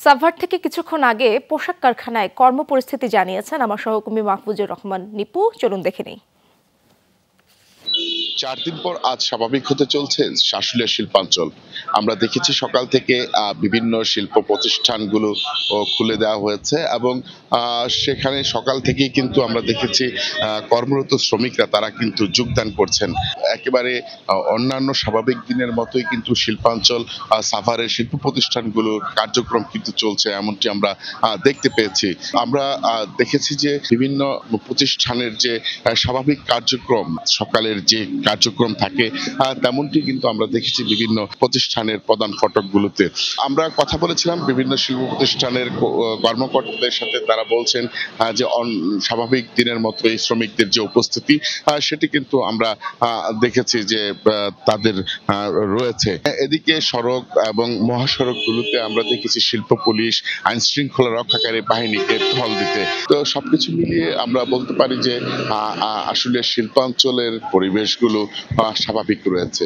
সাভার থেকে কিছুক্ষণ আগে পোশাক কারখানায় কর্মপরিস্থিতি জানিয়েছেন আমার সহকর্মী মাহফুজুর রহমান নিপু। চলুন দেখে নেই। 4 দিন পর আজ স্বাভাবিক হতে চলছে শাশুলিয়া শিল্পাঞ্চল। আমরা দেখেছি সকাল থেকে বিভিন্ন শিল্প প্রতিষ্ঠানগুলো খুলে দেওয়া হয়েছে এবং সেখানে সকাল থেকেই কিন্তু আমরা দেখেছি কর্মরত শ্রমিকরা তারা কিন্তু যোগদান করছেন। একেবারে অন্যান্য স্বাভাবিক দিনের মতোই কিন্তু শিল্পাঞ্চল সাভারের শিল্প প্রতিষ্ঠানগুলোর কার্যক্রম কিন্তু চলছে, এমনটি আমরা দেখতে পেয়েছি। আমরা দেখেছি যে বিভিন্ন প্রতিষ্ঠানের যে স্বাভাবিক কার্যক্রম, সকালের যে কার্যক্রম থাকে তেমনটি কিন্তু আমরা দেখেছি বিভিন্ন প্রতিষ্ঠানের প্রধান ফটকগুলোতে। আমরা কথা বলেছিলাম বিভিন্ন শিল্প প্রতিষ্ঠানের কর্মকর্তাদের সাথে। তারা বলছেন যে স্বাভাবিক দিনের মতো এই শ্রমিকদের যে উপস্থিতি সেটি কিন্তু আমরা দেখেছি যে তাদের রয়েছে। এদিকে সড়ক এবং মহাসড়কগুলোতে আমরা দেখেছি শিল্প পুলিশ, আইন শৃঙ্খলা রক্ষাকারী বাহিনীকে টহল দিতে। তো সবকিছু মিলিয়ে আমরা বলতে পারি যে আসলে শিল্পাঞ্চলের পরিবেশগুলো স্বাভাবিক রয়েছে।